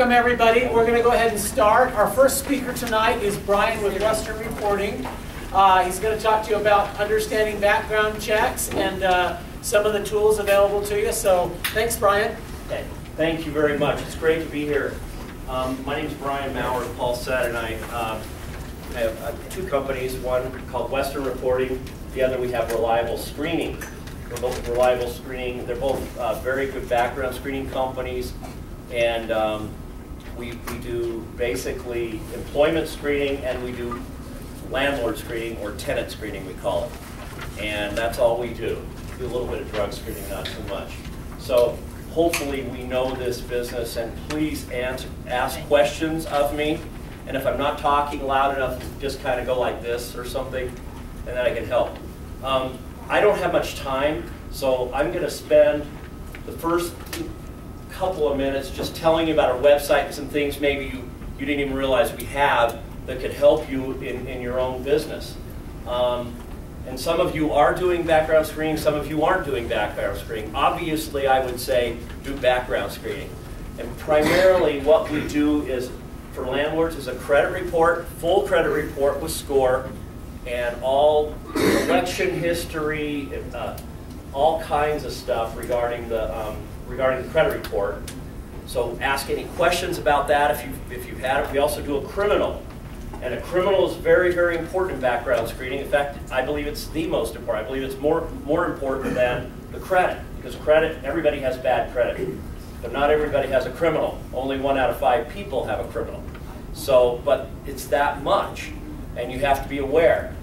Welcome everybody. We're going to go ahead and start. Our first speaker tonight is Brian with Western Reporting. He's going to talk to you about understanding background checks and some of the tools available to you. So thanks, Brian. Okay. Thank you very much. It's great to be here. My name is Brian Maurer, as Paul said, and I have two companies, one called Western Reporting, the other we have Reliable Screening. We're both Reliable Screening. They're both very good background screening companies, and we do basically employment screening, and we do landlord screening, or tenant screening we call it. And that's all we do. We do a little bit of drug screening, not too much. So hopefully we know this business, and please ask questions of me. And if I'm not talking loud enough, just kind of go like this or something, and then I can help. I don't have much time, so I'm going to spend the first couple of minutes just telling you about our website and some things maybe you didn't even realize we have that could help you in your own business. And some of you are doing background screening, some of you aren't doing background screening. Obviously, I would say do background screening. And primarily what we do is, for landlords, is a credit report, full credit report with score, and all election history, all kinds of stuff regarding the credit report. So ask any questions about that if you've had it. We also do a criminal. And a criminal is very, very important in background screening. In fact, I believe it's the most important. I believe it's more important than the credit. Because credit, everybody has bad credit. But not everybody has a criminal. Only 1 out of 5 people have a criminal. So, but it's that much. And you have to be aware.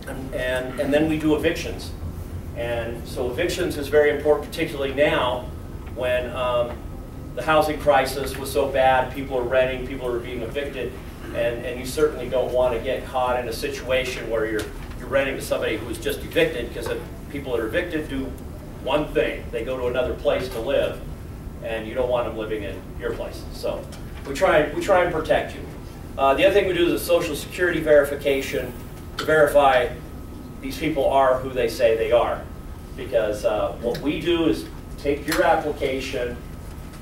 And then we do evictions. And so evictions is very important, particularly now when the housing crisis was so bad, people are renting, people are being evicted. And you certainly don't want to get caught in a situation where you're renting to somebody who was just evicted, because if people that are evicted do one thing, they go to another place to live, and you don't want them living in your place. So we try and protect you. The other thing we do is a Social Security verification to verify these people are who they say they are. Because what we do is take your application,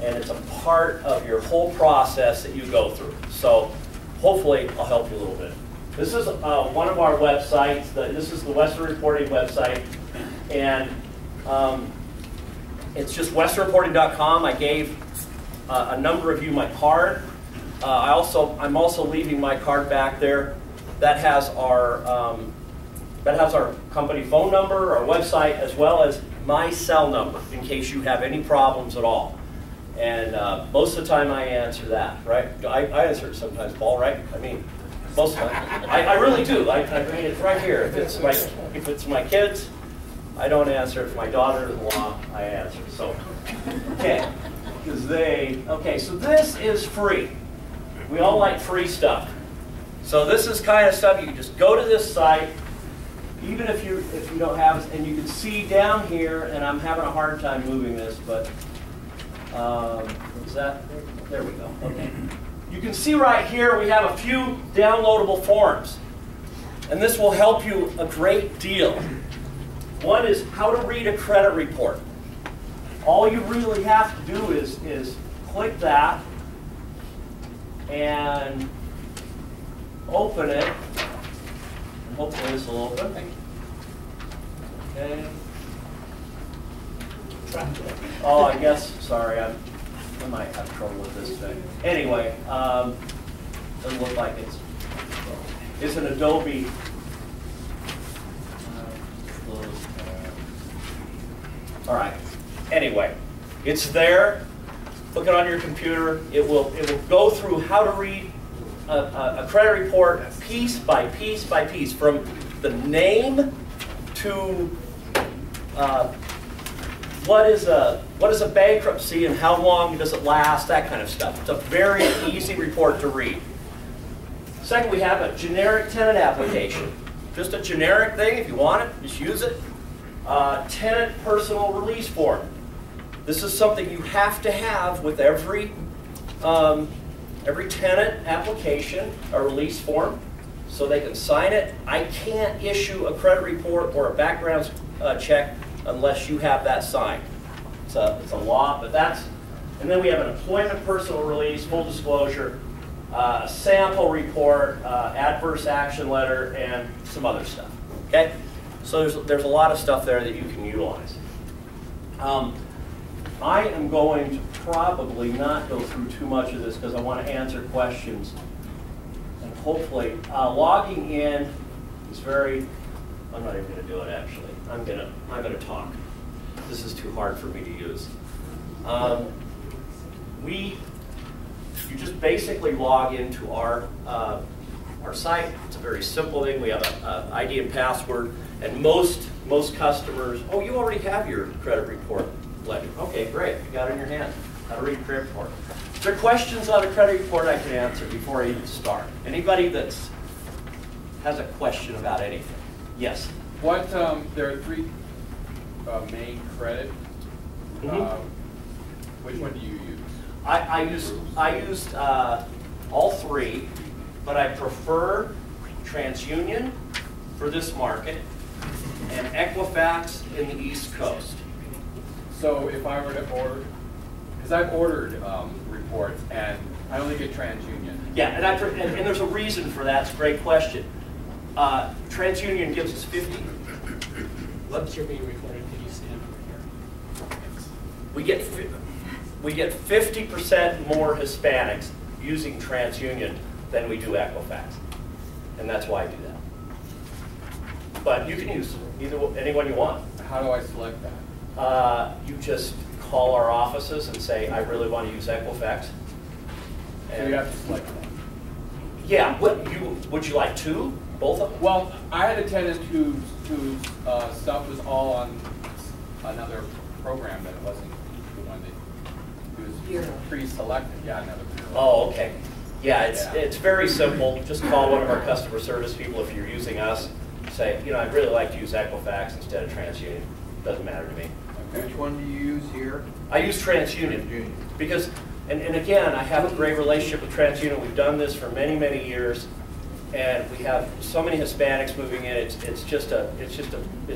and it's a part of your whole process that you go through. So hopefully, I'll help you a little bit. This is one of our websites. This is the Western Reporting website, and it's just westernreporting.com. I gave a number of you my card. I'm also leaving my card back there. That has our company phone number, our website, as well as my cell number in case you have any problems at all. And most of the time I answer that, right? I answer it sometimes, Paul, right? I mean, most of the time. I really do. I mean, it's right here. If it's my kids, I don't answer. If my daughter-in-law, I answer. So, okay. Okay, so this is free. We all like free stuff. So this is kind of stuff you can just go to this site, even if you don't have it, and you can see down here, and I'm having a hard time moving this, but there we go. Okay. You can see right here we have a few downloadable forms, and this will help you a great deal. One is how to read a credit report. All you really have to do is click that and open it. And hopefully this will open. Okay. Oh, I guess, sorry, I might have trouble with this thing. Anyway, doesn't look like it's an Adobe. All right, anyway, it's there. Look it on your computer. It will go through how to read a credit report piece by piece by piece, from the name to what is a bankruptcy and how long does it last, that kind of stuff. It's a very easy report to read. Second, we have a generic tenant application. Just a generic thing. If you want it, just use it. Tenant personal release form. This is something you have to have with every tenant application, a release form, so they can sign it. I can't issue a credit report or a background check unless you have that signed. It's a law, but that's And then we have an employment personal release, full disclosure, a sample report, adverse action letter, and some other stuff. Okay? So there's a lot of stuff there that you can utilize. I am going to probably not go through too much of this because I want to answer questions. And hopefully, logging in is very, I'm not even going to do it actually. I'm going to talk. This is too hard for me to use. You just basically log into our site. It's a very simple thing. We have an ID and password, and most customers, oh, you already have your credit report ledger. Okay, great. You got it in your hand. How to read a credit report. Is there questions on a credit report I can answer before I even start? Anybody that has a question about anything? Yes. What there are three main credit. Which one do you use? I used all three, but I prefer TransUnion for this market and Equifax in the East Coast. So if I were to order, because I've ordered reports and I only get TransUnion. Yeah, and there's a reason for that. It's a great question. TransUnion gives us 50. What's your being recorded? Can you stand over here? We get 50% more Hispanics using TransUnion than we do Equifax, and that's why I do that. But you can use anyone you want. How do I select that? You just call our offices and say, I really want to use Equifax. So you have to select one. Yeah. Would you like two? Both of them? Well, I had a tenant whose stuff was all on another program that wasn't the one that was pre-selected. Yeah, another bureau. Oh, okay. Yeah, it's very simple. Just call one of our customer service people if you're using us. Say, I'd really like to use Equifax instead of TransUnion. Doesn't matter to me. Okay. Which one do you use here? I use TransUnion because, and again, I have a great relationship with TransUnion. We've done this for many, many years, and we have so many Hispanics moving in. It's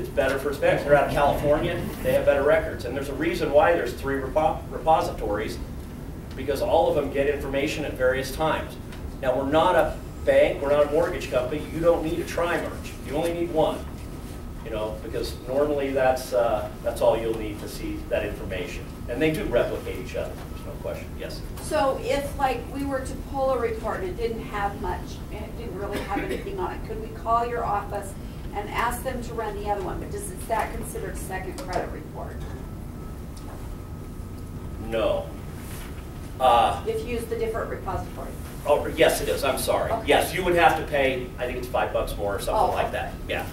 better for Hispanics. They're out of California. They have better records, and there's a reason why there's 3 repositories, because all of them get information at various times. Now, we're not a bank. We're not a mortgage company. You don't need a tri-merge. You only need one. Because normally that's all you'll need to see that information. And they do replicate each other, there's no question. Yes? So if we were to pull a report and it didn't have much, and it didn't really have anything on it, could we call your office and ask them to run the other one? But is that considered second credit report? No. If you use the different repository? Oh, yes it is, I'm sorry. Okay. Yes, you would have to pay, I think it's $5 more or something like that. Yeah.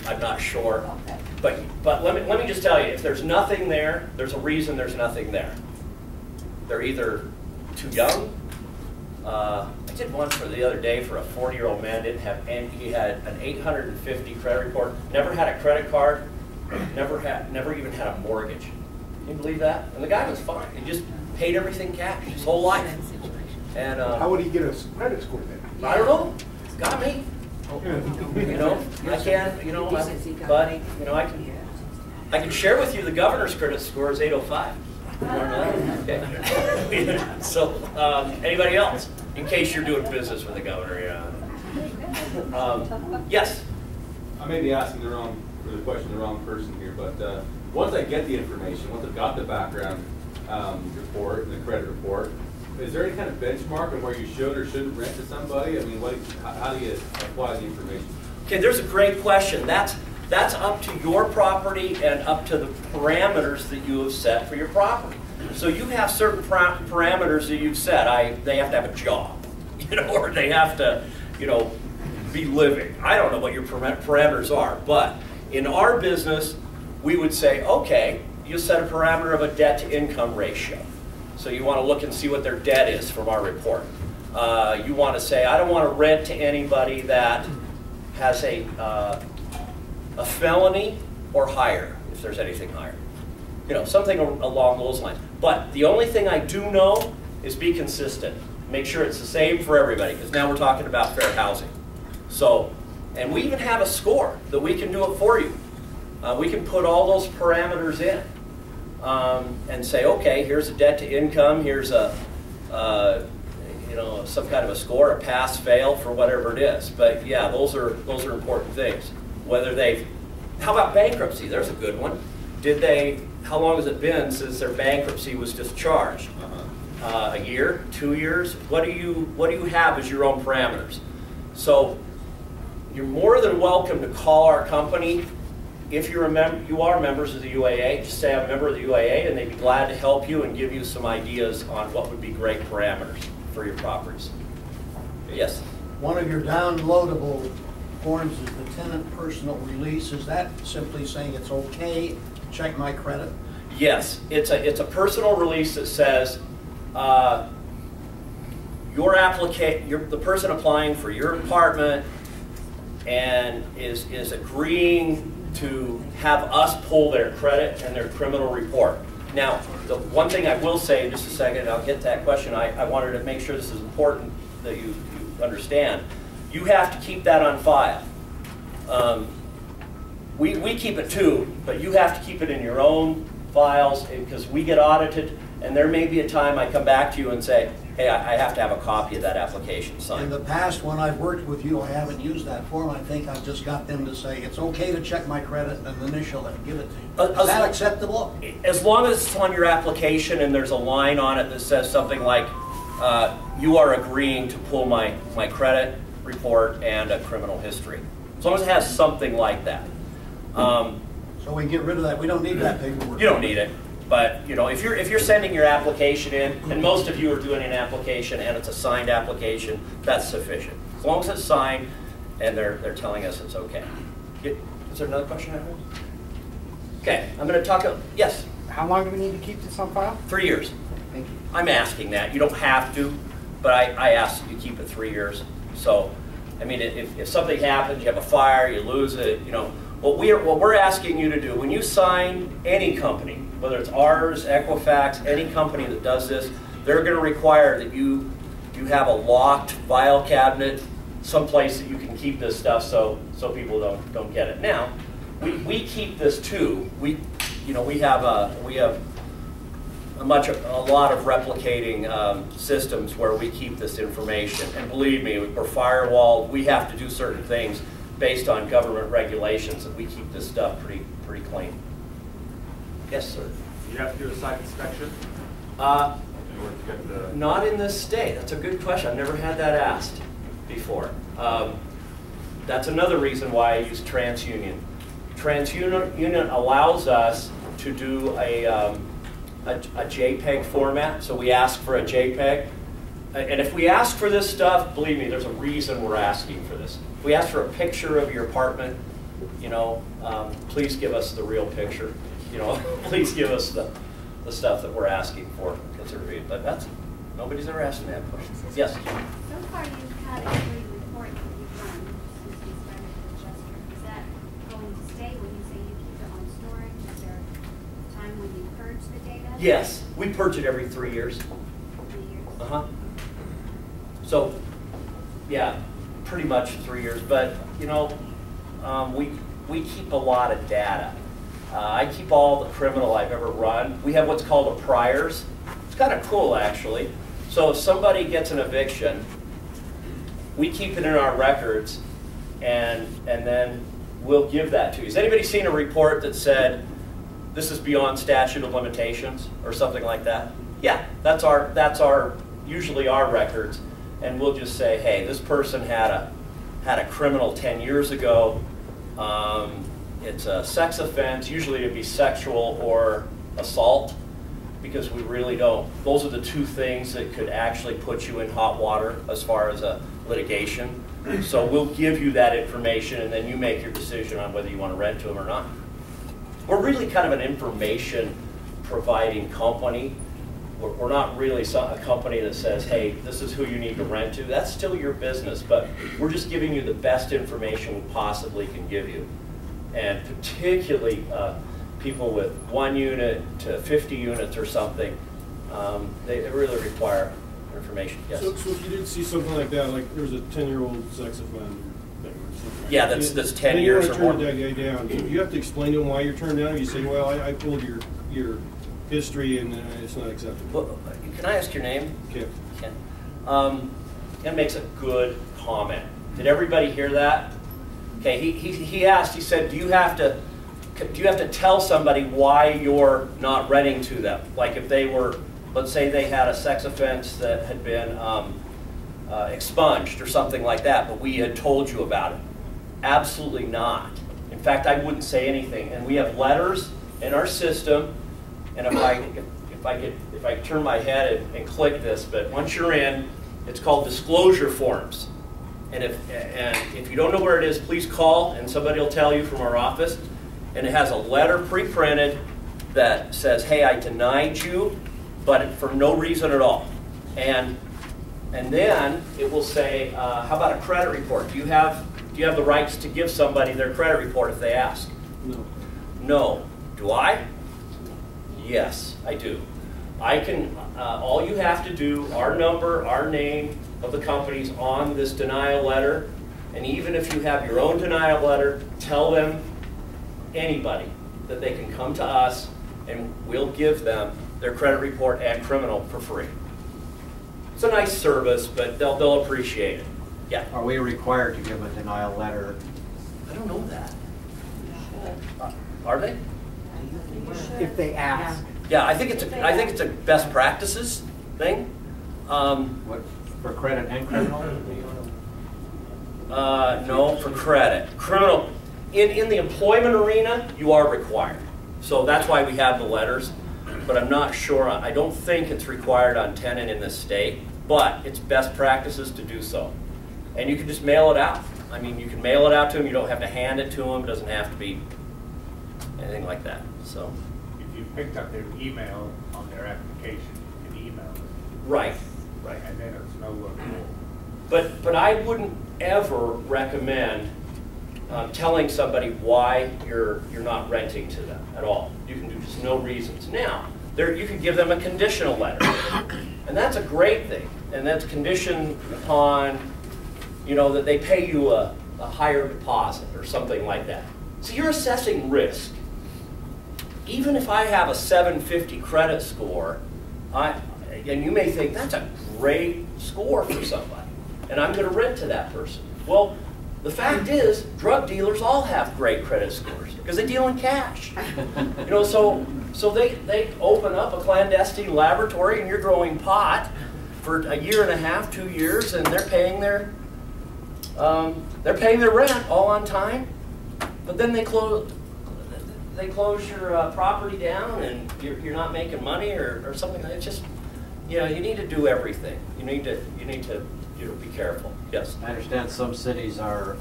I'm not sure. Okay. But let me just tell you, if there's nothing there, there's a reason there's nothing there. They're either too young. I did one for the other day for a 40-year-old man. He had an 850 credit report. Never had a credit card. Never even had a mortgage. Can you believe that? And the guy was fine. He just paid everything cash his whole life. And how would he get a credit score then? I don't know. Got me. I can, I can share with you the governor's credit score is 805. Okay. So, anybody else? In case you're doing business with the governor, yes? I may be asking the wrong person here, but once I get the information, once I've got the background report and the credit report, is there any kind of benchmark on where you should or shouldn't rent to somebody? I mean, how do you apply the information? Okay, there's a great question. That's up to your property and up to the parameters that you have set for your property. So you have certain parameters that you've set. They have to have a job, or they have to, be living. I don't know what your parameters are, but in our business, we would say, okay, you set a parameter of a debt-to-income ratio. So you want to look and see what their debt is from our report. You want to say, I don't want to rent to anybody that has a felony or higher, if there's anything higher. Something along those lines. But the only thing I do know is be consistent. Make sure it's the same for everybody, because now we're talking about fair housing. So, and we even have a score that we can do it for you. We can put all those parameters in. and say, okay, here's a debt to income, here's a you know, some kind of a score, a pass, fail for whatever it is. But yeah, those are important things. Whether they've, how about bankruptcy? There's a good one. Did they? How long has it been since their bankruptcy was discharged? A year, 2 years? What do you have as your own parameters? So you're more than welcome to call our company. If you are members of the UAA, just say I'm a member of the UAA, and they'd be glad to help you and give you some ideas on what would be great parameters for your properties. Yes? One of your downloadable forms is the tenant personal release. Is that simply saying it's okay to check my credit? Yes, it's a personal release that says the person applying for your apartment and is agreeing to have us pull their credit and their criminal report. Now, the one thing I will say in just a second, and I'll get to that question, I wanted to make sure this is important that you understand. You have to keep that on file. We keep it too, but you have to keep it in your own files because we get audited, and there may be a time I come back to you and say, hey, I have to have a copy of that application signed. In the past, when I've worked with you, I haven't used that form. I think I've just got them to say, it's okay to check my credit and initial it and give it to you. Is that acceptable? As long as it's on your application and there's a line on it that says something like, you are agreeing to pull my credit report and a criminal history. As long as it has something like that. So we can get rid of that. We don't need that paperwork. You don't need it. But you know, if you're sending your application in, and most of you are doing an application and it's a signed application, that's sufficient. As long as it's signed and they're telling us it's okay. Is there another question I have? Okay, I'm going to talk. Yes. How long do we need to keep this on file? 3 years. Thank you. I'm asking that. You don't have to, but I ask that you keep it 3 years. So, I mean, if something happens, you have a fire, you lose it, you know, what we're asking you to do, when you sign any company, whether it's ours, Equifax, any company that does this, they're going to require that you have a locked file cabinet, someplace that you can keep this stuff so people don't get it. Now, we keep this too. We have a lot of replicating systems where we keep this information. And believe me, we're firewalled. We have to do certain things based on government regulations, that we keep this stuff pretty clean. Yes, sir. You have to do a site inspection? Not in this state. That's a good question. I've never had that asked before. That's another reason why I use TransUnion. TransUnion allows us to do a JPEG format, so we ask for a JPEG. And if we ask for this stuff, believe me, there's a reason we're asking for this. If we ask for a picture of your apartment, you know, please give us the real picture. You know, please give us the stuff that we're asking for. But nobody's ever asked me that question. Yes? So far you've had a free report that you've run since you started the adjuster. Is that going to stay when you say you keep it on storage? Is there a time when you purge the data? Yes, we purge it every 3 years. 3 years? Uh-huh. So, yeah, pretty much 3 years. But, you know, we keep a lot of data. I keep all the criminal I've ever run. We have what's called a priors. It's kind of cool, actually. So if somebody gets an eviction, we keep it in our records, and then we'll give that to you. Has anybody seen a report that said, this is beyond statute of limitations, or something like that? Yeah, that's usually our records, and we'll just say, hey, this person had a criminal 10 years ago. It's a sex offense. Usually it'd be sexual or assault, because we really don't. Those are the two things that could actually put you in hot water as far as a litigation. So we'll give you that information, and then you make your decision on whether you want to rent to them or not. We're really kind of an information providing company. We're not really a company that says, hey, this is who you need to rent to. That's still your business, but we're just giving you the best information we possibly can give you. And particularly people with 1 unit to 50 units or something, they really require information. Yes? So if you did see something like that, like there's a 10-year-old sex offender thing or something. Yeah, that's 10 years or more. And you want to turn that guy down. You have to explain to him why you're turned down. You say, well, I pulled your history, and it's not acceptable. Well, can I ask your name? Kip. Ken. Ken makes a good comment. Did everybody hear that? Okay, he asked, he said, do you have to tell somebody why you're not renting to them? Like if they were, let's say they had a sex offense that had been expunged or something like that, but we had told you about it. Absolutely not. In fact, I wouldn't say anything. And we have letters in our system, and if I turn my head and click this, but once you're in, it's called disclosure forms. And if you don't know where it is, please call, and somebody will tell you from our office. And it has a letter pre-printed that says, hey, I denied you, but for no reason at all. And then it will say, how about a credit report? Do you have the rights to give somebody their credit report if they ask? No. No. Do I? Yes, I do. I can, all you have to do, our number, our name of the company's on this denial letter, and even if you have your own denial letter, tell them, anybody, that they can come to us and we'll give them their credit report and criminal for free. It's a nice service, but they'll appreciate it. Yeah. Are we required to give a denial letter? I don't know that. Are they? If they ask. Yeah, I think it's a best practices thing. What, for credit and criminal? No, for credit. Criminal. In the employment arena, you are required. So that's why we have the letters. But I'm not sure. I don't think it's required on tenant in this state. But it's best practices to do so. And you can just mail it out. I mean, you can mail it out to them. You don't have to hand it to them. It doesn't have to be anything like that. So. If you picked up their email on their application, you can email them. Right. Right. And then it's no look more. But I wouldn't ever recommend telling somebody why you're not renting to them at all. You can do just no reasons. Now, you can give them a conditional letter, and that's a great thing. And that's conditioned upon, that they pay you a higher deposit or something like that. So you're assessing risk. Even if I have a 750 credit score, and you may think that's a great score for somebody, and I'm going to rent to that person. Well, the fact is, drug dealers all have great credit scores because they deal in cash. So they open up a clandestine laboratory and you're growing pot for a year and a half, 2 years, and they're paying their rent all on time. But then they close your property down, and you're not making money or something. It's just, you need to do everything. You need to be careful. Yes. I understand some cities are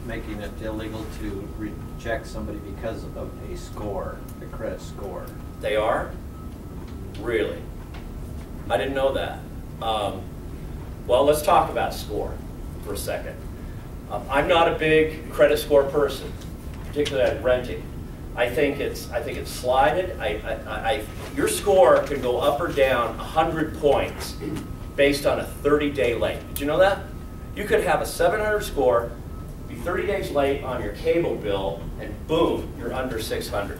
making it illegal to reject somebody because of a score, a credit score. They are? Really? I didn't know that. Well, let's talk about score for a second. I'm not a big credit score person, particularly at renting. I think it's slided. Your score can go up or down 100 points based on a 30-day late. Did you know that? You could have a 700 score, be 30 days late on your cable bill, and boom, you're under 600.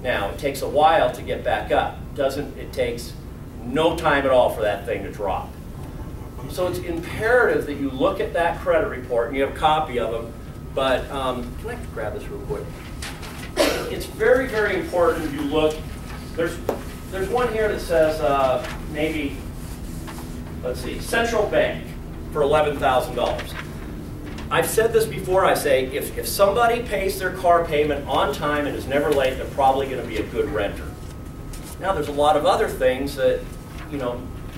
Now, it takes a while to get back up. It takes no time at all for that thing to drop. So it's imperative that you look at that credit report, and you have a copy of them, but can I grab this real quick? It's very, very important you look. There's one here that says maybe, let's see, Central Bank for $11,000. I've said this before. I say if somebody pays their car payment on time and is never late, they're probably going to be a good renter. Now, there's a lot of other things that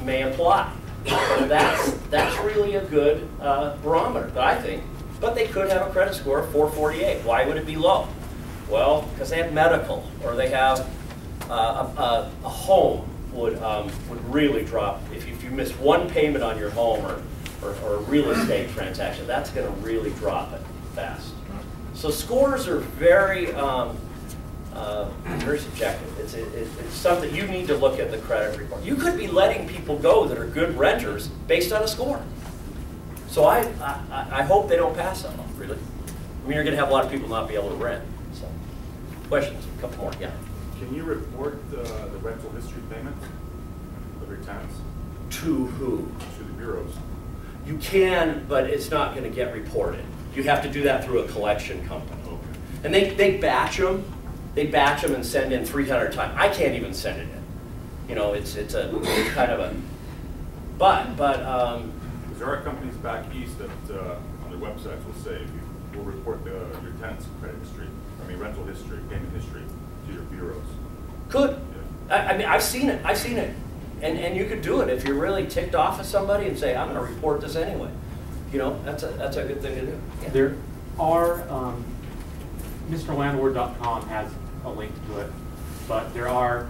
may apply. But that's really a good barometer, I think. But they could have a credit score of 448. Why would it be low? Well, because they have medical, or they have a home would really drop. If you miss one payment on your home or a real estate transaction, that's going to really drop it fast. So scores are very very subjective. It's something you need to look at the credit report. You could be letting people go that are good renters based on a score. So I hope they don't pass that off, really. I mean, you're going to have a lot of people not be able to rent. So, questions? A couple more, yeah. Can you report the rental history payments of your tenants? To who? To the bureaus. You can, but it's not going to get reported. You have to do that through a collection company. Okay. And they batch them. They batch them and send in 300 times. I can't even send it in. You know, it's kind of a, but. There are companies back east that on their websites will say, we'll report your tenant's credit history, rental history, payment history to your bureaus. Could. Yeah. I mean, I've seen it. And you could do it if you're really ticked off at somebody and say, I'm going to report this anyway. You know, that's a good thing to do. Yeah. There are, MrLandlord.com has a link to it, but there are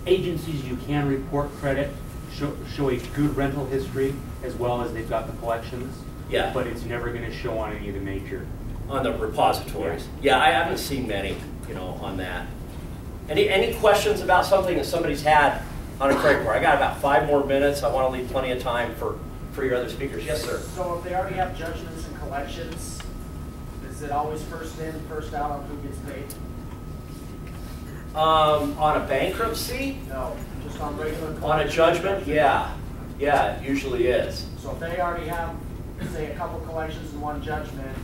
agencies you can report credit, show a good rental history, as well as they've got the collections. Yeah. But it's never going to show on any of the major. On the repositories. Yeah, I haven't seen many, you know, on that. Any questions about something that somebody's had on a credit report? I got about 5 more minutes. I want to leave plenty of time for your other speakers. Yes, sir. So if they already have judgments and collections, is it always first in, first out on who gets paid? On a bankruptcy? No, just on regular collections. On a judgment? Yeah. Yeah, it usually is. So if they already have, say, a couple collections and 1 judgment,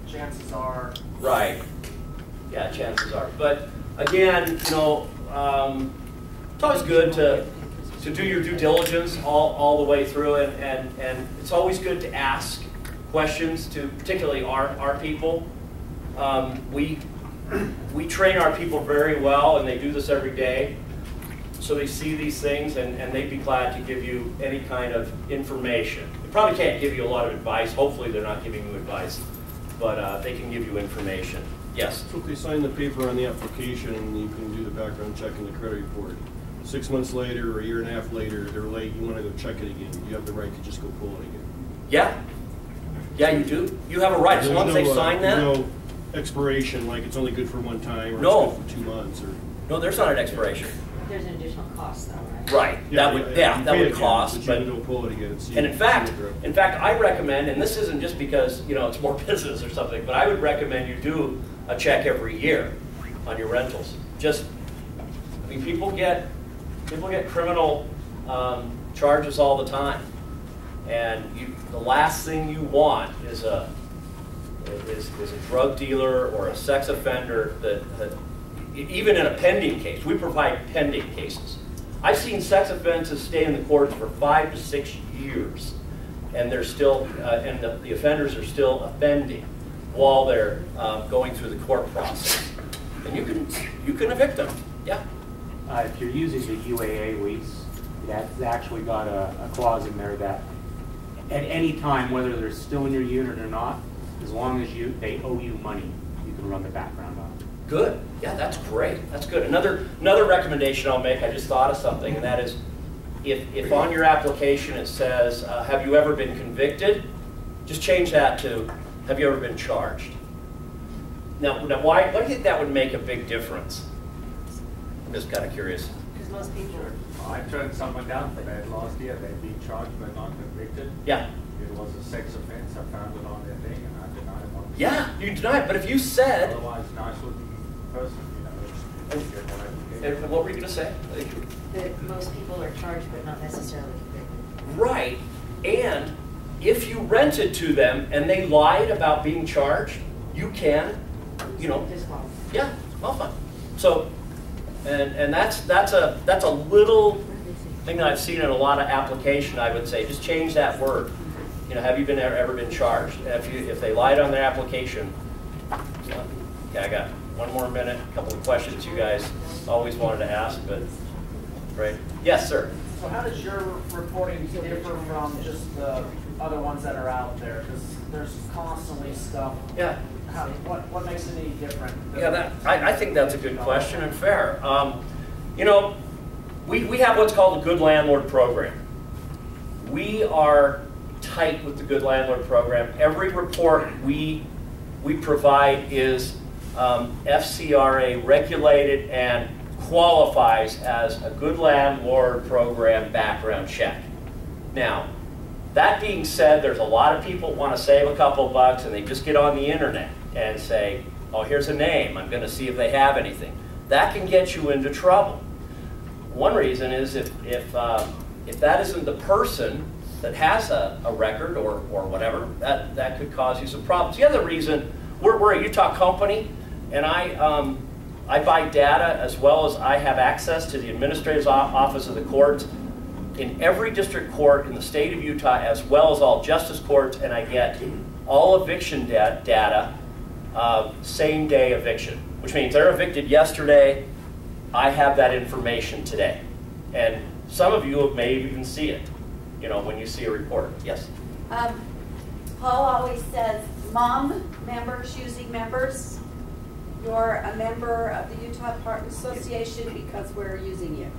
chances are. Right. Yeah, chances are. But again, you know, it's always good to do your due diligence all the way through, and it's always good to ask questions to particularly our people. We train our people very well, and they do this every day. So they see these things, and they'd be glad to give you any kind of information. They probably can't give you a lot of advice. Hopefully they're not giving you advice, but they can give you information. Yes? So if they sign the paper on the application, you can do the background check and the credit report. 6 months later or a year and a half later, they're late, you want to go check it again. You have the right to just go pull it again. Yeah. Yeah, you do. You have a right. As long as they sign that. There's no expiration, like it's only good for 1 time or No. it's good for 2 months. Or No, there's not an expiration. There's an additional cost though, right? Right. That would cost. But you can go pull it again. And in fact, I recommend, and this isn't just because it's more business or something, but I would recommend you do a check every year on your rentals. I mean, people get criminal charges all the time, and the last thing you want is a drug dealer or a sex offender that even in a pending case. We provide pending cases. I've seen sex offenses stay in the courts for 5 to 6 years, and they're still and the offenders are still offending while they're going through the court process. And you can evict them. Yeah. If you're using the UAA lease, that's actually got a clause in there that at any time, whether they're still in your unit or not, as long as they owe you money, you can run the background on it. Good. Yeah, that's great. That's good. Another recommendation I'll make, I just thought of something, and that is if on your application it says, have you ever been convicted? Just change that to, have you ever been charged? Now why do you think that would make a big difference? I'm just kind of curious. Because most people I turned someone down for that last year. They'd been charged but not convicted. Yeah. It was a sex offense. I found it on their thing and I denied it on the Yeah, you can deny it, but if you said... Otherwise, nice looking person, And what were you going to say? that most people are charged but not necessarily convicted. Right. And if you rented to them and they lied about being charged, you can, Disqualified. yeah, qualify. So, and that's a little thing that I've seen in a lot of application. I would say just change that word. Have you ever been charged? If they lied on their application. Okay, I got 1 more minute. A couple of questions you guys always wanted to ask, but right? Yes, sir. So how does your reporting differ from just the other ones that are out there? Because there's constantly stuff. Yeah. What makes it any different? Yeah, I think that's a good question and fair. We have what's called the Good Landlord Program. We are tight with the Good Landlord Program. Every report we provide is FCRA regulated and qualifies as a Good Landlord Program background check. Now, that being said, there's a lot of people who want to save a couple bucks and they just get on the internet and say, oh, here's a name, I'm going to see if they have anything. that can get you into trouble. One reason is if that isn't the person that has a record or whatever, that could cause you some problems. The other reason, we're a Utah company, and I buy data as well as I have access to the administrator's office of the courts in every district court in the state of Utah, as well as all justice courts, and I get all eviction data same day eviction, which means they're evicted yesterday, I have that information today. And some of you may even see it, you know, when you see a report. Yes? Paul always says, mom members using members. You're a member of the Utah Apartment Association because we're using you.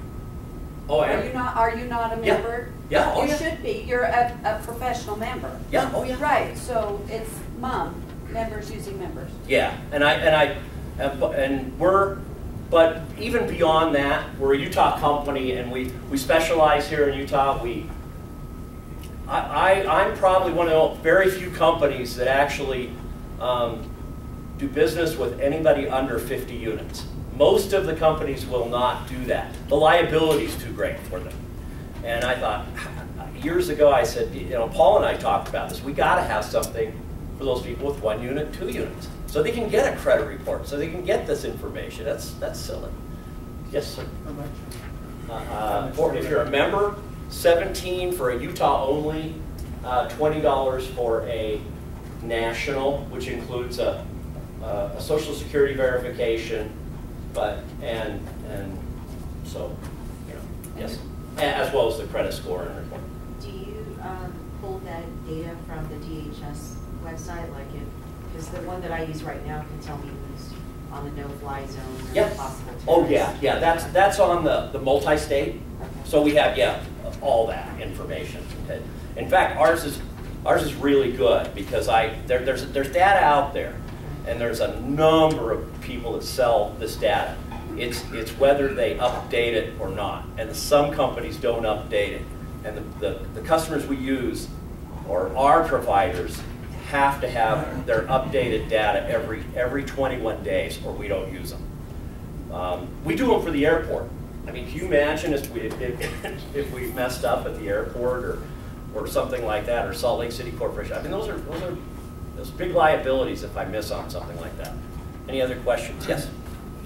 Oh, I am? Are you not a member? Yeah. Oh, you yeah. should be. You're a professional member. Yeah. Oh, yeah. Right. So it's mom members using members. Yeah, but even beyond that, we're a Utah company, and we specialize here in Utah. I'm probably one of the very few companies that actually do business with anybody under 50 units. Most of the companies will not do that. The liability is too great for them. And I thought, years ago I said, you know, Paul and I talked about this, we gotta have something for those people with 1 unit, 2 units, so they can get a credit report, so they can get this information. That's silly. Yes, sir. How much? If you're a member, $17 for a Utah only, $20 for a national, which includes a social security verification, and so, you know, yes, as well as the credit score and report. Do you pull that data from the DHS website, like because the one that I use right now can tell me who's on the no-fly zone or Yep. possible terrorists? Oh yeah, that's on the multi-state. Okay. So we have all that information. In fact, ours is really good because there's data out there, and there's a number of people that sell this data. It's whether they update it or not, and some companies don't update it, and the customers we use or our providers have to have their updated data every 21 days, or we don't use them. We do them for the airport. I mean, can you imagine if we messed up at the airport or something like that, or Salt Lake City Corporation? I mean, those are big liabilities if I miss on something like that. Any other questions? Yes.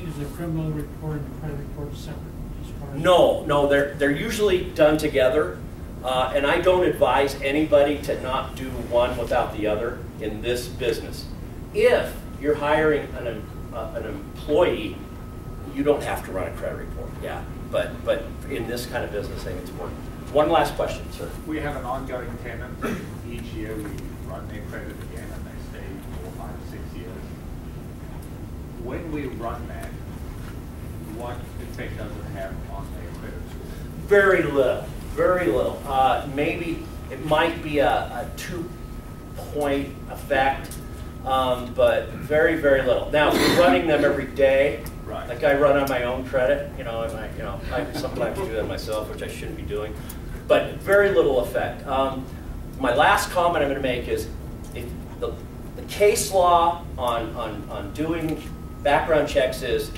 Is the criminal report and the credit report separate? No, they're usually done together. And I don't advise anybody to not do one without the other in this business. If you're hiring an employee, you don't have to run a credit report, yeah. But in this kind of business, I think it's important. One last question, sir. We have an ongoing tenant. Each year we run their credit again, and they stay 4, 5, 6 years. When we run that, what effect does it have on their credit score? Very little. Very little. Maybe it might be a 2-point effect, but very, very little. Now, if you're running them every day, right, like I run on my own credit, I sometimes do that myself, which I shouldn't be doing, but very little effect. My last comment I'm going to make is if the case law on doing background checks is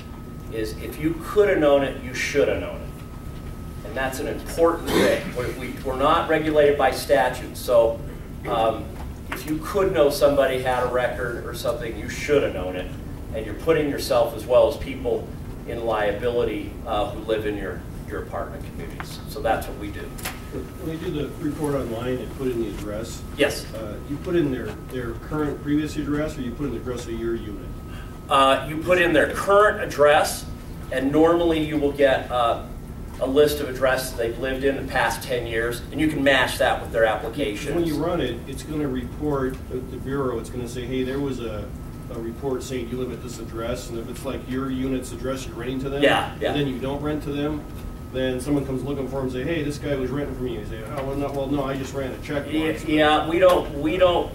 if you could have known it, you should have known it. And that's an important thing. We're not regulated by statute, so if you could know somebody had a record or something, you should have known it, and you're putting yourself as well as people in liability who live in your apartment communities. So that's what we do. When they do the report online and put in the address, yes, you put in their current previous address, or you put in the address of your unit? You put in their current address, and normally you will get a list of addresses they've lived in the past 10 years, and you can match that with their applications. When you run it, it's going to report at the bureau. It's going to say, hey, there was a report saying you live at this address, and if it's like your unit's address, you're renting to them, yeah. And then you don't rent to them, then someone comes looking for them and say, hey, this guy was renting from you. You say, oh, well, no, I just ran a check once. Yeah, we don't,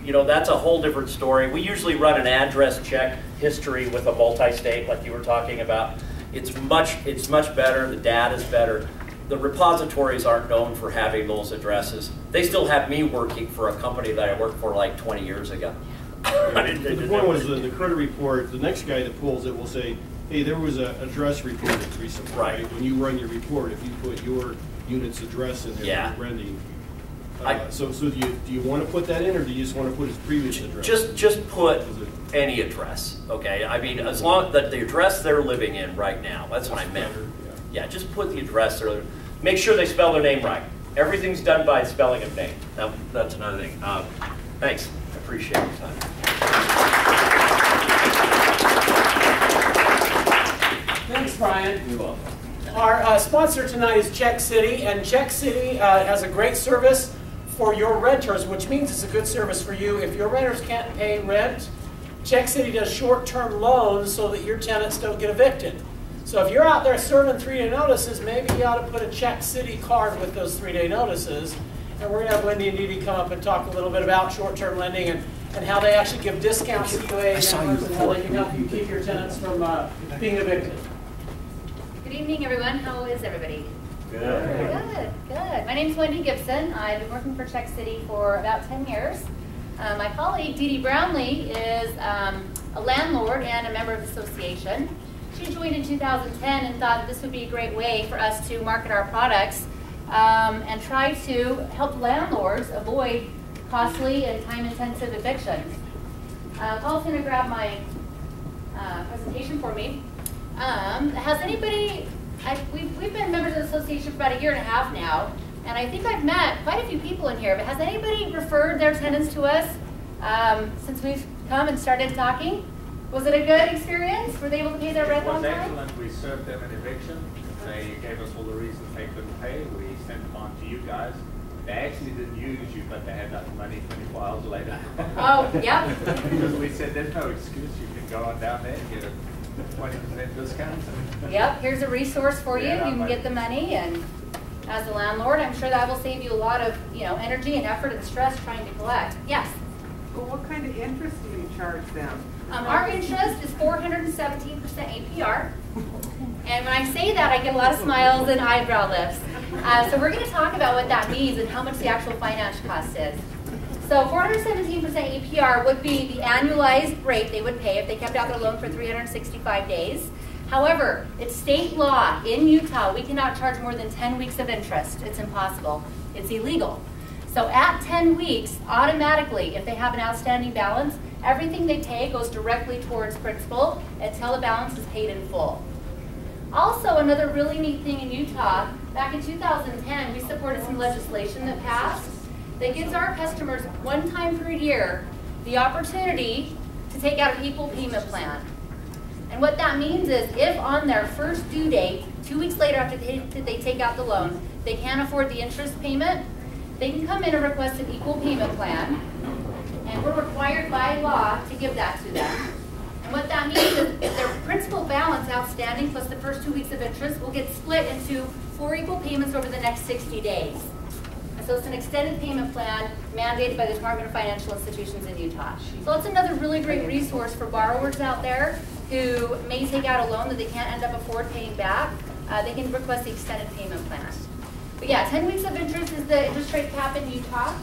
that's a whole different story. We usually run an address check history with a multi-state like you were talking about. It's much better, the data's better. The repositories aren't known for having those addresses. They still have me working for a company that I worked for like 20 years ago. The point was the credit report, the next guy that pulls it will say, hey, there was a address reported recently, right? When you run your report, if you put your unit's address in there, Yeah. you're renting. So do you want to put that in, or do you just want to put his previous address? Just put any address, okay? I mean, as long that the address they're living in right now, that's what I meant. Yeah, just put the address there. Make sure they spell their name right. Everything's done by spelling of name. That's another thing. Thanks, I appreciate your time. Thanks, Brian. You're welcome. Our sponsor tonight is Check City, and Check City has a great service for your renters, which means it's a good service for you. If your renters can't pay rent, Check City does short-term loans so that your tenants don't get evicted. So if you're out there serving 3-day notices, maybe you ought to put a Check City card with those 3-day notices. And we're going to have Wendy and Dee Dee come up and talk a little bit about short-term lending and how they actually give discounts to UAA members and how they can help you keep your tenants from being evicted. Good evening, everyone. How is everybody? Good. Good, good. My name's Wendy Gibson. I've been working for Check City for about 10 years. My colleague, Dee Dee Brownlee, is a landlord and a member of the association. She joined in 2010 and thought that this would be a great way for us to market our products and try to help landlords avoid costly and time-intensive evictions. Paul's going to grab my presentation for me. Has anybody, we've been members of the association for about 1.5 years now, and I think I've met quite a few people in here, but has anybody referred their tenants to us since we've come and started talking? Was it a good experience? Were they able to pay their rent on time? It was excellent. We served them an eviction. They gave us all the reasons they couldn't pay. We sent them on to you guys. They actually didn't use you, but they had that money 24 hours later. Oh, yeah. Because we said there's no excuse. You can go on down there and get a 20% discount. Yep, here's a resource for you. Yeah, You can get the money, and as a landlord, I'm sure that will save you a lot of energy and effort and stress trying to collect. Yes? Well, what kind of interest do you charge them? Our interest is 417% APR. And when I say that, I get a lot of smiles and eyebrow lifts. So we're going to talk about what that means and how much the actual finance cost is. So 417% APR would be the annualized rate they would pay if they kept out their loan for 365 days. However, it's state law in Utah, we cannot charge more than 10 weeks of interest. It's impossible. It's illegal. So at 10 weeks, automatically, if they have an outstanding balance, everything they pay goes directly towards principal until the balance is paid in full. Also, another really neat thing in Utah, back in 2010, we supported some legislation that passed that gives our customers 1 time per year the opportunity to take out an equal payment plan. And what that means is if on their first due date, 2 weeks later after they take out the loan, they can't afford the interest payment, they can come in and request an equal payment plan, and we're required by law to give that to them. And what that means is their principal balance outstanding plus the first 2 weeks of interest will get split into 4 equal payments over the next 60 days. And so it's an extended payment plan mandated by the Department of Financial Institutions in Utah. So it's another really great resource for borrowers out there who may take out a loan that they can't end up afford paying back. They can request the extended payment plan. But yeah, 10 weeks of interest is the interest rate cap in Utah.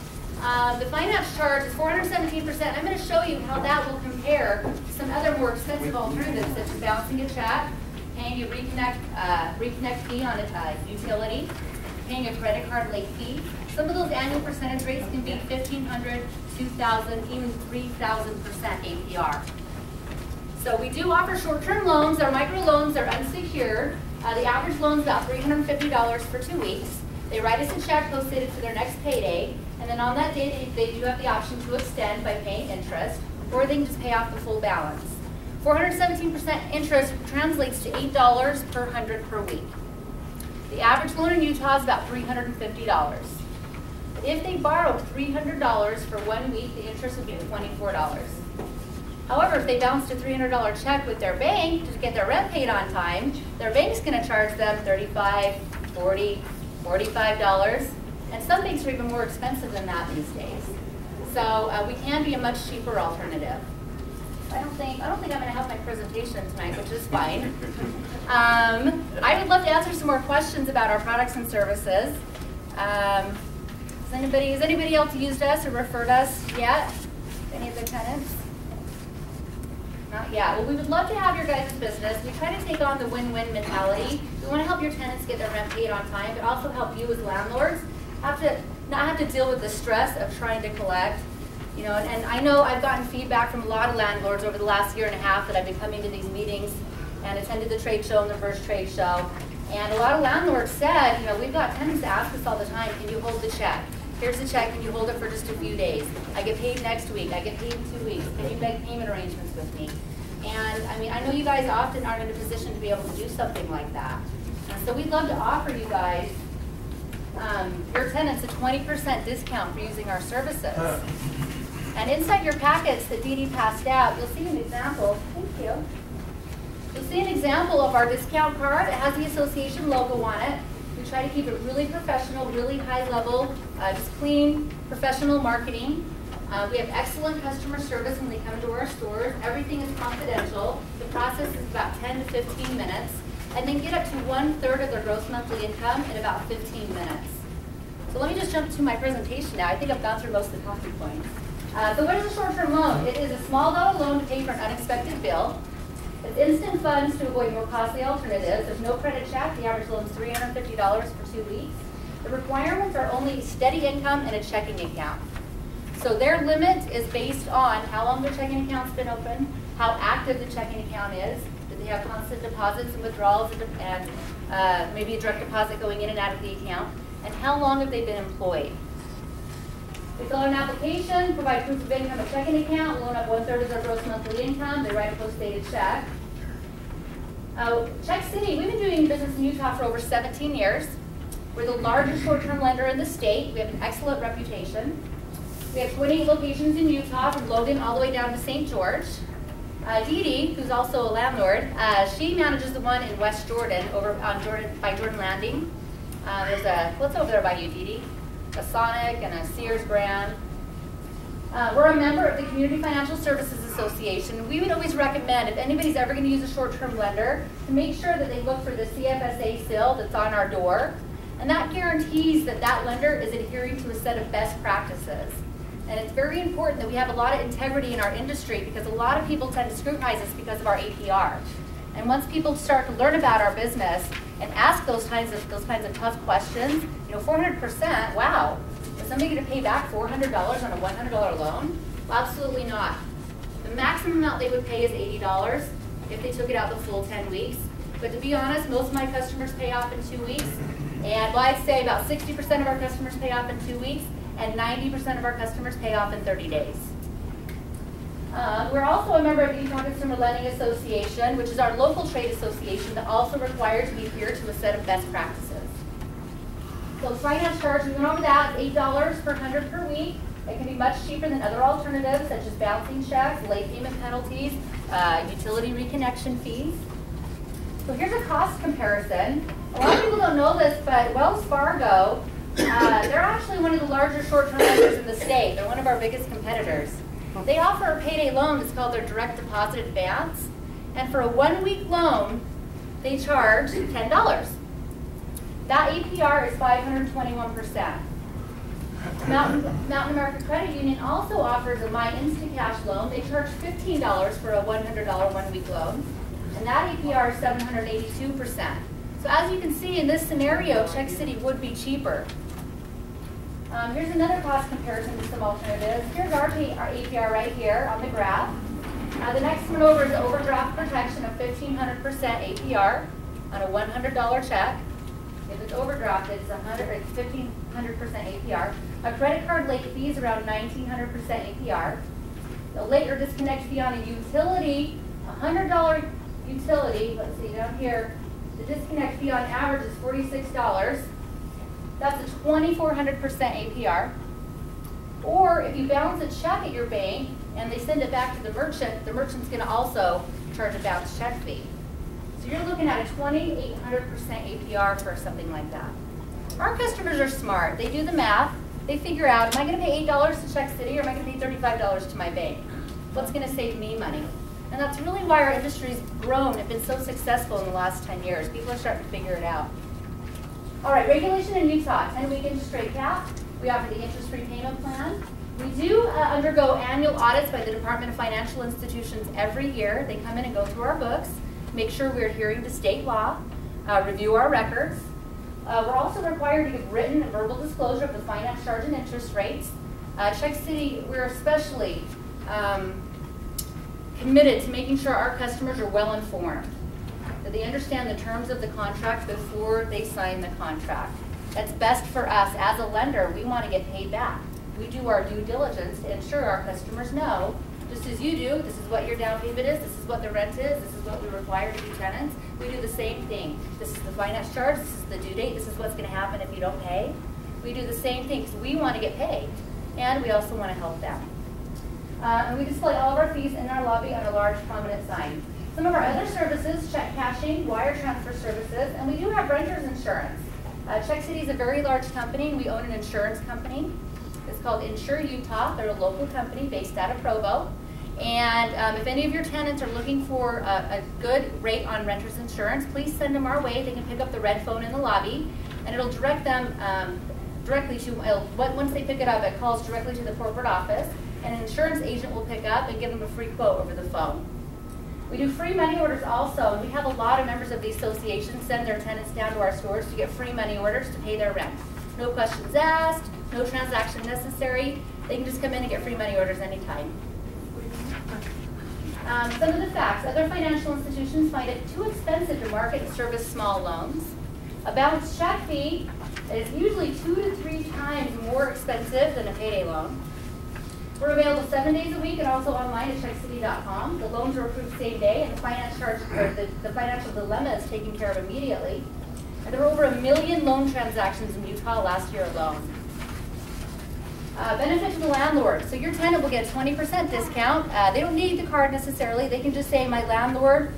The finance charge is 417%. I'm going to show you how that will compare to some other more expensive alternatives, such as balancing a check, paying a reconnect fee on a utility, paying a credit card late fee. Some of those annual percentage rates can be 1,500, 2,000, even 3,000% APR. So we do offer short-term loans. Our microloans are unsecured. The average loan is about $350 for 2 weeks. They write us a check posted to their next payday, and then on that day they do have the option to extend by paying interest, or they can just pay off the full balance. 417% interest translates to $8 per 100 per week. The average loan in Utah is about $350. If they borrowed $300 for 1 week, the interest would be $24. However, if they bounced a $300 check with their bank to get their rent paid on time, their bank's going to charge them $35, $40, $45, and some banks are even more expensive than that these days. So we can be a much cheaper alternative. I don't think I'm going to have my presentation tonight, which is fine. I would love to answer some more questions about our products and services. Has anybody else used us or referred us yet? Any of the tenants? Not yet. Well, we would love to have your guys' business. We try to take on the win-win mentality. We want to help your tenants get their rent paid on time, but also help you as landlords not have to deal with the stress of trying to collect. You know, and I know I've gotten feedback from a lot of landlords over the last year and a half that I've been coming to these meetings and attended the trade show and the first trade show. And a lot of landlords said, you know, we've got tenants that ask us all the time, can you hold the check? Here's the check, can you hold it for just a few days? I get paid next week, I get paid in 2 weeks. Can you make payment arrangements with me? And I mean, I know you guys often aren't in a position to be able to do something like that. And so we'd love to offer you guys, your tenants, a 20% discount for using our services. And inside your packets that Dee Dee passed out, you'll see an example. Thank you. You'll see an example of our discount card. It has the association logo on it. We try to keep it really professional, really high level, just clean, professional marketing. We have excellent customer service when they come to our stores. Everything is confidential. The process is about 10 to 15 minutes. And then get up to 1/3 of their gross monthly income in about 15 minutes. So let me just jump to my presentation now. I think I've gone through most of the talking points. So what is a short-term loan? It is a small dollar loan to pay for an unexpected bill. It's instant funds to avoid more costly alternatives. There's no credit check. The average loan is $350 for 2 weeks. The requirements are only steady income and a checking account. So their limit is based on how long their checking account's been open, how active the checking account is, do they have constant deposits and withdrawals, and maybe a direct deposit going in and out of the account, and how long have they been employed. They fill out an application, provide proof of income, a checking account, loan up 1/3 of their gross monthly income, they write a post-dated check. Check City, we've been doing business in Utah for over 17 years. We're the largest short-term lender in the state. We have an excellent reputation. We have 28 locations in Utah, from Logan all the way down to St. George. Dee Dee, who's also a landlord, she manages the one in West Jordan, over on by Jordan Landing. There's a, what's over there by you, Dee Dee? A Sonic and a Sears brand. We're a member of the Community Financial Services Association. We would always recommend, if anybody's ever going to use a short-term lender, to make sure that they look for the CFSA seal that's on our door. And that guarantees that that lender is adhering to a set of best practices. And it's very important that we have a lot of integrity in our industry, because a lot of people tend to scrutinize us because of our APR. And once people start to learn about our business and ask those kinds of tough questions, you know, 400%, wow, is somebody going to pay back $400 on a $100 loan? Well, absolutely not. The maximum amount they would pay is $80 if they took it out the full 10 weeks. But to be honest, most of my customers pay off in 2 weeks. And well, I'd say about 60% of our customers pay off in 2 weeks, and 90% of our customers pay off in 30 days. We're also a member of the Utah Consumer Lending Association, which is our local trade association that also requires we adhere to a set of best practices. So finance charge, we went over that, $8 per 100 per week. It can be much cheaper than other alternatives, such as bouncing checks, late payment penalties, utility reconnection fees. So here's a cost comparison. A lot of people don't know this, but Wells Fargo, they're actually one of the larger short-term lenders in the state. They're one of our biggest competitors. They offer a payday loan. It's called their direct deposit advance. And for a 1-week loan, they charge $10. That APR is 521%. Mountain America Credit Union also offers a My Instacash loan. They charge $15 for a $100 1-week loan. And that APR is 782%. So as you can see in this scenario, Check City would be cheaper. Here's another cost comparison to some alternatives. Here's our APR right here on the graph. The next one over is overdraft protection of 1,500% APR on a $100 check. If it's overdrafted, it's 1,500% APR. A credit card late fee is around 1,900% APR. The late or disconnect fee on a utility, $100 utility, let's see down here, the disconnect fee on average is $46. That's a 2,400% APR. Or if you balance a check at your bank and they send it back to the merchant's going to also charge a bounce check fee. So you're looking at a 2,800% APR for something like that. Our customers are smart. They do the math. They figure out, am I going to pay $8 to Check City, or am I going to pay $35 to my bank? What's going to save me money? And that's really why our industry's grown and been so successful in the last 10 years. People are starting to figure it out. All right, regulation in Utah, 10-week interest rate cap. We offer the interest-free payment plan. We do undergo annual audits by the Department of Financial Institutions every year. They come in and go through our books, make sure we're adhering to state law, review our records. We're also required to give written and verbal disclosure of the finance charge and interest rates. Czech City, we're especially committed to making sure our customers are well informed, that they understand the terms of the contract before they sign the contract. That's best for us. As a lender, we want to get paid back. We do our due diligence to ensure our customers know, just as you do, this is what your down payment is, this is what the rent is, this is what we require to be tenants. We do the same thing. This is the finance charge, this is the due date, this is what's going to happen if you don't pay. We do the same thing because we want to get paid, and we also want to help them. And we display all of our fees in our lobby on a large prominent sign. Some of our other services, check cashing, wire transfer services, and we do have renter's insurance. Czech City is a very large company, and we own an insurance company. It's called Insure Utah. They're a local company based out of Provo. And if any of your tenants are looking for a good rate on renter's insurance, please send them our way. They can pick up the red phone in the lobby, and it'll direct them directly to, once they pick it up, it calls directly to the corporate office, and an insurance agent will pick up and give them a free quote over the phone. We do free money orders also, and we have a lot of members of the association send their tenants down to our stores to get free money orders to pay their rent. No questions asked, no transaction necessary. They can just come in and get free money orders anytime. Some of the facts. Other financial institutions find it too expensive to market and service small loans. A balance check fee is usually 2 to 3 times more expensive than a payday loan. We're available 7 days a week and also online at czechcity.com. The loans are approved same day, and the finance charge, or the financial dilemma is taken care of immediately. And there were over 1 million loan transactions in Utah last year alone. Benefit to the landlord. So your tenant will get a 20% discount. They don't need the card necessarily. They can just say, my landlord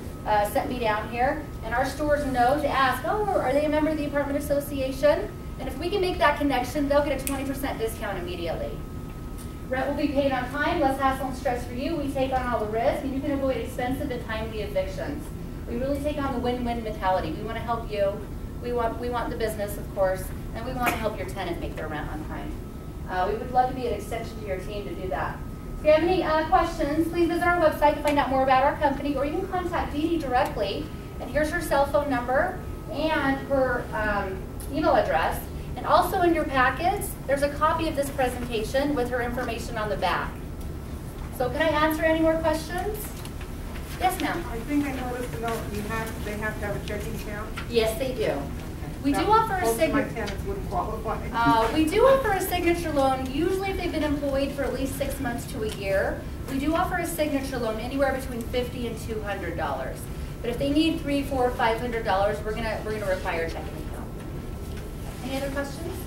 sent me down here. And our stores know to ask, oh, are they a member of the apartment association? And if we can make that connection, they'll get a 20% discount immediately. Rent will be paid on time, less hassle and stress for you. We take on all the risk, and you can avoid expensive and timely evictions. We really take on the win-win mentality. We want to help you. We want the business, of course, and we want to help your tenant make their rent on time. We would love to be an extension to your team to do that. If you have any questions, please visit our website to find out more about our company, or you can contact Dee Dee directly. And here's her cell phone number and her email address. And also in your packets, there's a copy of this presentation with her information on the back. So can I answer any more questions? Yes, ma'am. I think I noticed the note, they have to have a checking account. Yes, they do. We do offer a signature. My tenants wouldn't qualify. We do offer a signature loan, usually if they've been employed for at least 6 months to a year. We do offer a signature loan anywhere between $50 and $200. But if they need $300, $400, $500, we're gonna require a checking account. Any other questions?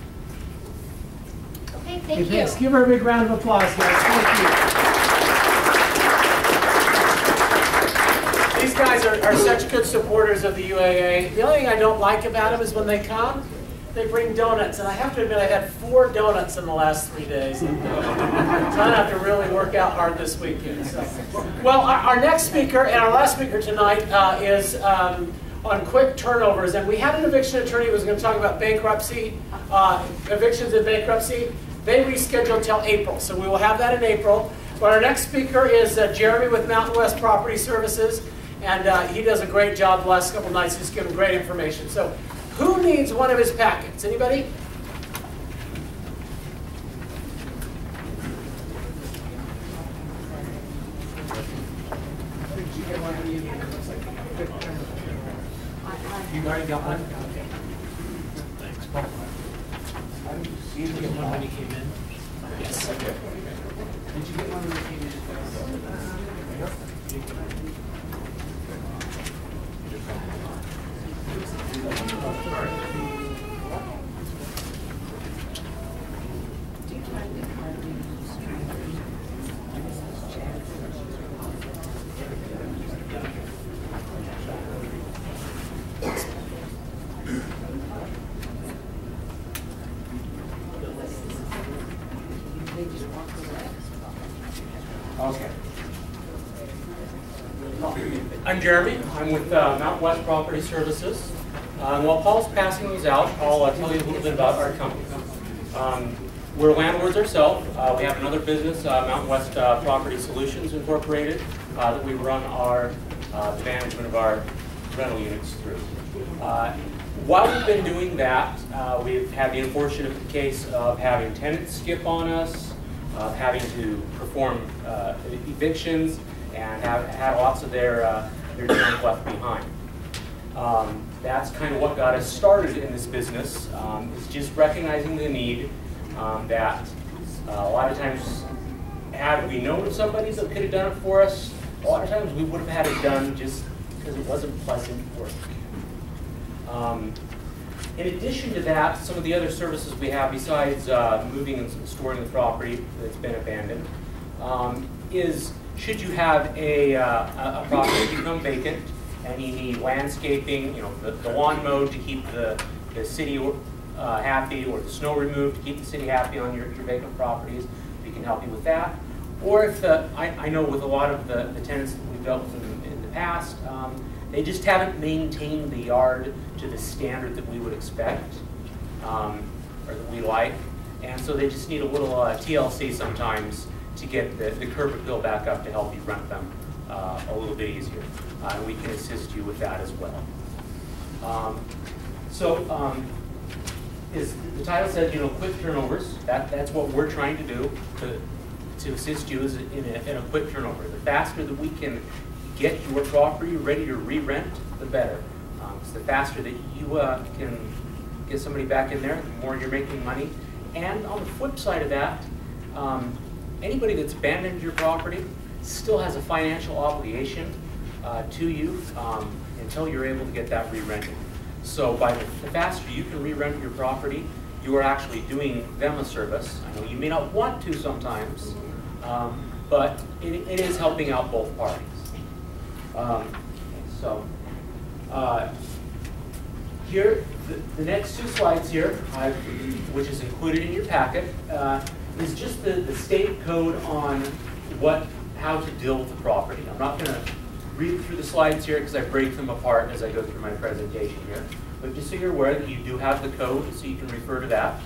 Okay, thank you. Thanks. Give her a big round of applause, guys. Thank you. These guys are such good supporters of the UAA. The only thing I don't like about them is when they come, they bring donuts. And I have to admit, I had 4 donuts in the last 3 days. And, so I'm trying to have to really work out hard this weekend. So. Well, our next speaker and our last speaker tonight is on quick turnovers. And we had an eviction attorney who was going to talk about bankruptcy, evictions and bankruptcy. They rescheduled till April, so we will have that in April. But our next speaker is Jeremy with Mountain West Property Services. And he does a great job the last couple nights, just giving great information. So who needs one of his packets? Anybody? You already got one? Thanks, Paul. Did you get one when you came in? Yes. Okay. Did you get one when you came in? Okay. I'm Jeremy. I'm with Mountain West Property Services. While Paul's passing these out, I'll tell you a little bit about our company. We're landlords ourselves. We have another business, Mountain West Property Solutions Incorporated, that we run the management of our rental units through. While we've been doing that, we've had the unfortunate case of having tenants skip on us, of having to perform evictions, and have had lots of their tenants left behind. That's kind of what got us started in this business, is just recognizing the need that a lot of times, had we known somebody that could have done it for us, a lot of times we would have had it done just because it wasn't pleasant work. In addition to that, some of the other services we have besides moving and storing the property that's been abandoned is should you have a property become vacant and you need landscaping, the lawn mowed to keep the city happy, or the snow removed to keep the city happy on your vacant properties, we can help you with that. Or if I know with a lot of the tenants that we've dealt with in the past, they just haven't maintained the yard to the standard that we would expect, or that we like. And so they just need a little TLC sometimes to get the curb appeal back up to help you rent them a little bit easier. And we can assist you with that as well. As the title says, quick turnovers, that's what we're trying to do to assist you in a quick turnover. The faster that we can get your property ready to re-rent, the better. So the faster that you can get somebody back in there, the more you're making money. And on the flip side of that, anybody that's abandoned your property still has a financial obligation to you until you're able to get that re-rented. So by the faster you can re-rent your property, you are actually doing them a service. I know you may not want to sometimes, but it is helping out both parties. Here, the next two slides here, which is included in your packet, is just the state code on how to deal with the property. I'm not going to read through the slides here because I break them apart as I go through my presentation here. But just so you're aware that you do have the code, so you can refer to that.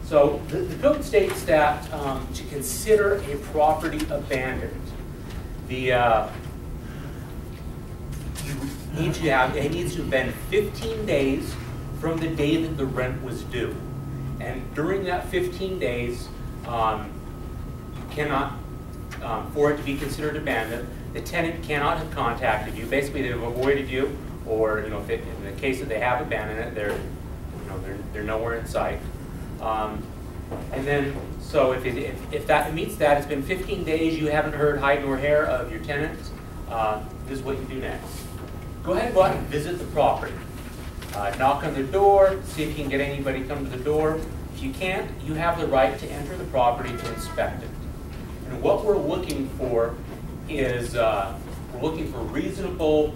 So the code states that to consider a property abandoned, it needs to have been 15 days from the day that the rent was due. And during that 15 days, you cannot, for it to be considered abandoned, the tenant cannot have contacted you. Basically, they've avoided you, or in the case that they have abandoned it, they're nowhere in sight. And then, so if that meets that, it's been 15 days, you haven't heard hide nor hair of your tenant, this is what you do next. Go ahead and go out and visit the property. Knock on the door, see if you can get anybody to come to the door. If you can't, you have the right to enter the property to inspect it. And what we're looking for is we're looking for reasonable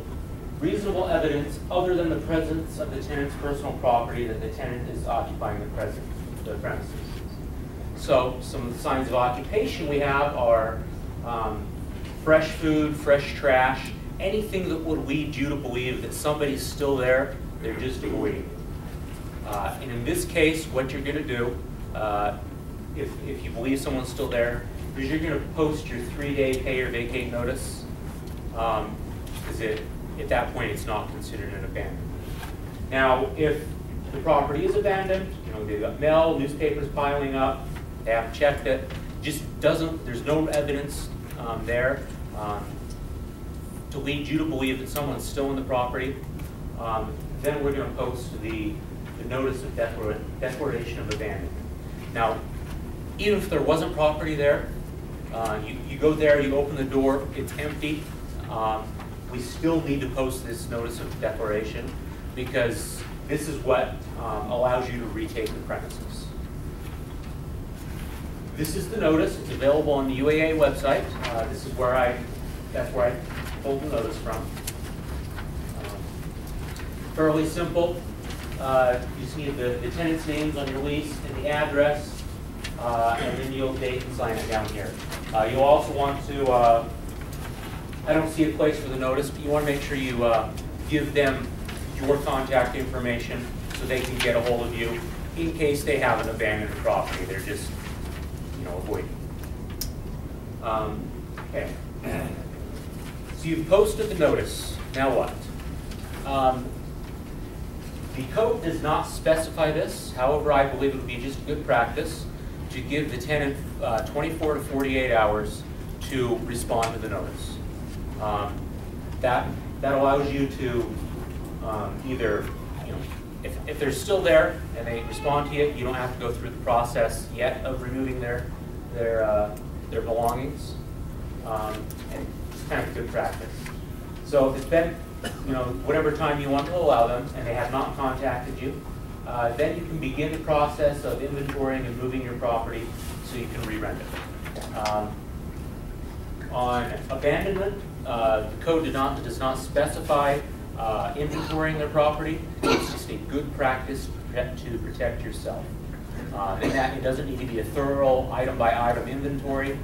evidence other than the presence of the tenant's personal property that the tenant is occupying the premises. So some of the signs of occupation we have are fresh food, fresh trash, anything that would lead you to believe that somebody's still there, they're just avoiding. And in this case, what you're going to do, if you believe someone's still there, is you're going to post your 3-day pay or vacate notice, because at that point it's not considered an abandonment. Now, if the property is abandoned, they've got mail, newspapers piling up, they haven't checked it, there's no evidence there to lead you to believe that someone's still in the property, then we're going to post the notice of declaration of abandonment. Now, even if there wasn't property there, you go there, you open the door, it's empty, we still need to post this notice of declaration because this is what allows you to retake the premises. This is the notice. It's available on the UAA website. This is that's where I pulled the notice from. Fairly simple. You just need the tenant's names on your lease and the address, and then you'll date and sign it down here. You'll also want to, I don't see a place for the notice, but you want to make sure you give them your contact information so so they can get a hold of you in case they have an abandoned property. They're just, avoiding. Okay. So you've posted the notice. Now what? The code does not specify this. However, I believe it would be just good practice to give the tenant 24 to 48 hours to respond to the notice. That allows you to either, if they're still there and they respond to you, you don't have to go through the process yet of removing their belongings. And it's kind of good practice. So if it's been, whatever time you want to allow them, and they have not contacted you, then you can begin the process of inventorying and moving your property so you can re-rent it. On abandonment, the code does not specify inventorying their property. It's just a good practice to protect yourself. In that, it doesn't need to be a thorough item-by-item inventory.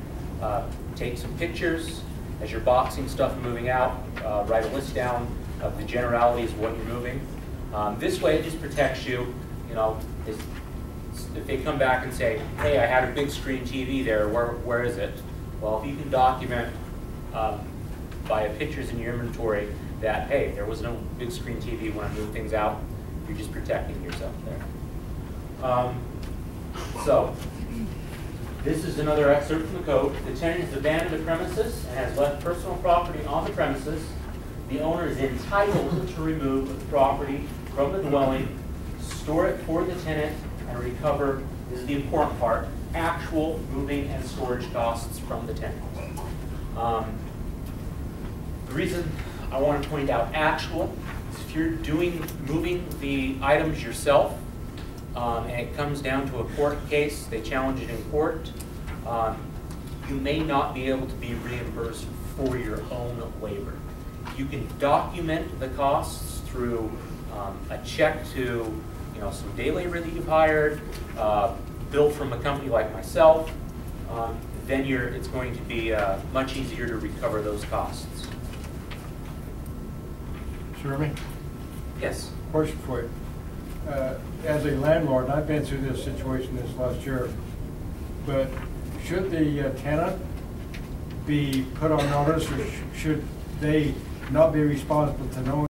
Take some pictures as you're boxing stuff and moving out. Write a list down of the generalities of what you're moving. This way, it just protects you. If they come back and say, "Hey, I had a big screen TV there. Where is it?" Well, if you can document by pictures in your inventory that, hey, there was no big screen TV when I moved things out, you're just protecting yourself there. So, this is another excerpt from the code. The tenant has abandoned the premises and has left personal property on the premises. The owner is entitled to remove the property from the dwelling, store it for the tenant, and recover, this is the important part, actual moving and storage costs from the tenant. The reason I want to point out actual is if you're moving the items yourself, and it comes down to a court case, they challenge it in court, you may not be able to be reimbursed for your own labor. You can document the costs through a check to some day labor that you've hired, bill from a company like myself, then it's going to be much easier to recover those costs. Jeremy? Yes. Question for you. As a landlord, I've been through this situation this last year, but should the tenant be put on notice, or should they not be responsible to know